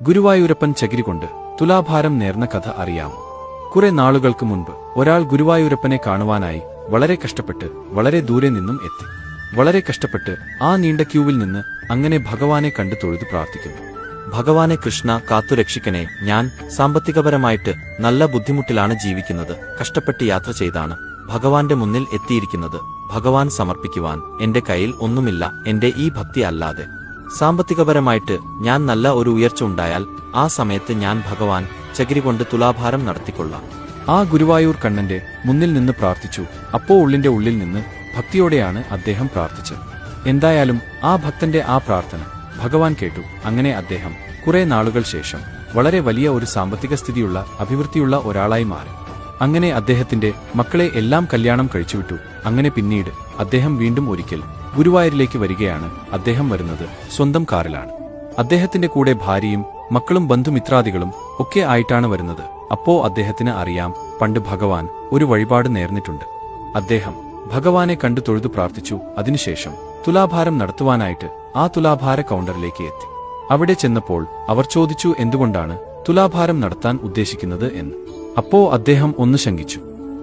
ഗുരുവായൂരപ്പൻ ചകിരികൊണ്ട് തുലാഭാരം നേർന്ന കഥ അറിയാമോ? കുറെ നാളുകൾക്ക് മുൻപ് ഒരാൾ ഗുരുവായൂരപ്പനെ കാണുവാനായി വളരെ കഷ്ടപ്പെട്ട് വളരെ ദൂരെ നിന്നും എത്തി. വളരെ കഷ്ടപ്പെട്ട് ആ നീണ്ട ക്യൂവിൽ നിന്ന് അങ്ങനെ ഭഗവാനെ കണ്ടു തൊഴുതു പ്രാർത്ഥിക്കുന്നു. ഭഗവാനെ കൃഷ്ണ, കാത്തുരക്ഷിക്കണേ. ഞാൻ സാമ്പത്തികപരമായിട്ട് നല്ല ബുദ്ധിമുട്ടിലാണ് ജീവിക്കുന്നത്. കഷ്ടപ്പെട്ട് യാത്ര ചെയ്താണ് ഭഗവാന്റെ മുന്നിൽ എത്തിയിരിക്കുന്നത്. ഭഗവാൻ സമർപ്പിക്കുവാൻ എന്റെ കയ്യിൽ ഒന്നുമില്ല, എന്റെ ഈ ഭക്തി അല്ലാതെ. സാമ്പത്തികപരമായിട്ട് ഞാൻ നല്ല ഒരു ഉയർച്ച ഉണ്ടായാൽ ആ സമയത്ത് ഞാൻ ഭഗവാൻ ചകിരികൊണ്ട് തുലാഭാരം നടത്തിക്കൊള്ളാം. ആ ഗുരുവായൂർ കണ്ണന്റെ മുന്നിൽ നിന്ന് പ്രാർത്ഥിച്ചു. അപ്പോ ഉള്ളിന്റെ ഉള്ളിൽ നിന്ന് ഭക്തിയോടെയാണ് അദ്ദേഹം പ്രാർത്ഥിച്ചത്. എന്തായാലും ആ ഭക്തന്റെ ആ പ്രാർത്ഥന ഭഗവാൻ കേട്ടു. അങ്ങനെ അദ്ദേഹം കുറെ നാളുകൾ ശേഷം വളരെ വലിയ ഒരു സാമ്പത്തിക സ്ഥിതിയുള്ള അഭിവൃദ്ധിയുള്ള ഒരാളായി മാറി. അങ്ങനെ അദ്ദേഹത്തിന്റെ മക്കളെ എല്ലാം കല്യാണം കഴിച്ചുവിട്ടു. അങ്ങനെ പിന്നീട് അദ്ദേഹം വീണ്ടും ഒരിക്കൽ ഗുരുവായൂരിലേക്ക് വരികയാണ്. അദ്ദേഹം വരുന്നത് സ്വന്തം കാറിലാണ്. അദ്ദേഹത്തിന്റെ കൂടെ ഭാര്യയും മക്കളും ബന്ധുമിത്രാദികളും ഒക്കെ ആയിട്ടാണ് വരുന്നത്. അപ്പോ അദ്ദേഹത്തിന് അറിയാം, പണ്ട് ഭഗവാൻ ഒരു വഴിപാട് നേർന്നിട്ടുണ്ട്. അദ്ദേഹം ഭഗവാനെ കണ്ടു തൊഴുതു പ്രാർത്ഥിച്ചു. അതിനുശേഷം തുലാഭാരം നടത്തുവാനായിട്ട് ആ തുലാഭാര കൗണ്ടറിലേക്ക് എത്തി. അവിടെ ചെന്നപ്പോൾ അവർ ചോദിച്ചു, എന്തുകൊണ്ടാണ് തുലാഭാരം നടത്താൻ ഉദ്ദേശിക്കുന്നത് എന്ന്. അപ്പോ അദ്ദേഹം ഒന്ന് ശങ്കിച്ചു.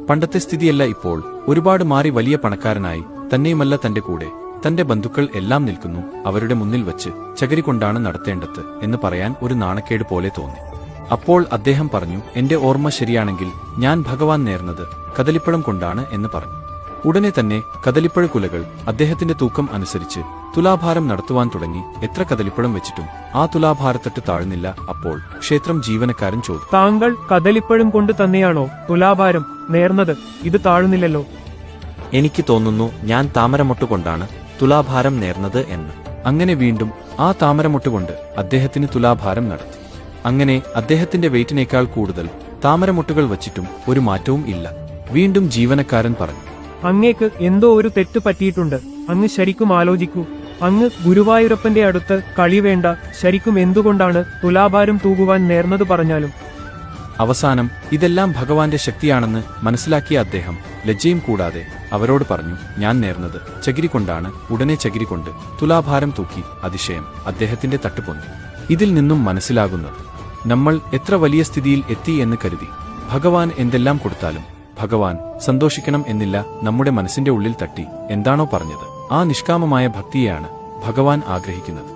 പണ്ടത്തെ സ്ഥിതിയല്ല ഇപ്പോൾ, ഒരുപാട് മാറി വലിയ പണക്കാരനായി. തന്നെയുമല്ല, തന്റെ കൂടെ തന്റെ ബന്ധുക്കൾ എല്ലാം നിൽക്കുന്നു. അവരുടെ മുന്നിൽ വച്ച് ചകിരി കൊണ്ടാണ് നടത്തേണ്ടത് എന്ന് പറയാൻ ഒരു നാണക്കേട് പോലെ തോന്നി. അപ്പോൾ അദ്ദേഹം പറഞ്ഞു, എന്റെ ഓർമ്മ ശരിയാണെങ്കിൽ ഞാൻ ഭഗവാൻ നേർന്നത് കദളിപ്പഴം കൊണ്ടാണ് എന്ന് പറഞ്ഞു. ഉടനെ തന്നെ കദളിപ്പഴ കുലകൾ അദ്ദേഹത്തിന്റെ തൂക്കം അനുസരിച്ച് തുലാഭാരം നടത്തുവാൻ തുടങ്ങി. എത്ര കദളിപ്പഴം വെച്ചിട്ടും ആ തുലാഭാരത്തട്ട് താഴ്ന്നില്ല. അപ്പോൾ ക്ഷേത്രം ജീവനക്കാരൻ ചോദിച്ചു, താങ്കൾ കദളിപ്പഴം കൊണ്ട് തന്നെയാണോ തുലാഭാരം നേർന്നത്? ഇത് താഴുന്നില്ലല്ലോ. എനിക്ക് തോന്നുന്നു ഞാൻ താമരമൊട്ടുകൊണ്ടാണ് തുലാഭാരം നേർന്നത് എന്ന്. അങ്ങനെ വീണ്ടും ആ താമരമൊട്ടുകൊണ്ട് അദ്ദേഹത്തിന് തുലാഭാരം നടത്തി. അങ്ങനെ അദ്ദേഹത്തിന്റെ വെയിറ്റിനേക്കാൾ കൂടുതൽ താമരമൊട്ടുകൾ വച്ചിട്ടും ഒരു മാറ്റവും ഇല്ല. വീണ്ടും ജീവനക്കാരൻ പറഞ്ഞു, അങ്ങേക്ക് എന്തോ ഒരു തെറ്റ് പറ്റിയിട്ടുണ്ട്. അങ്ങ് ശരിക്കും ആലോചിക്കൂ. അങ്ങ് ഗുരുവായൂരപ്പന്റെ അടുത്ത് കളി വേണ്ട. ശരിക്കും എന്തുകൊണ്ടാണ് തുലാഭാരം തൂകുവാൻ നേർന്നത് പറഞ്ഞാലും. അവസാനം ഇതെല്ലാം ഭഗവാന്റെ ശക്തിയാണെന്ന് മനസ്സിലാക്കിയ അദ്ദേഹം ലജ്ജയും കൂടാതെ അവരോട് പറഞ്ഞു, ഞാൻ നേർന്നത് ചകിരി കൊണ്ടാണ്. ഉടനെ ചകിരി കൊണ്ട് തുലാഭാരം തൂക്കി. അതിശയം അദ്ദേഹത്തിന്റെ തട്ടുപൊന്തി. ഇതിൽ നിന്നും മനസ്സിലാകുന്നത്, നമ്മൾ എത്ര വലിയ സ്ഥിതിയിൽ എത്തി എന്ന് കരുതി ഭഗവാൻ എന്തെല്ലാം കൊടുത്താലും ഭഗവാൻ സന്തോഷിക്കണം എന്നില്ല. നമ്മുടെ മനസ്സിന്റെ ഉള്ളിൽ തട്ടി എന്താണോ പറഞ്ഞത് ആ നിഷ്കാമമായ ഭക്തിയെയാണ് ഭഗവാൻ ആഗ്രഹിക്കുന്നത്.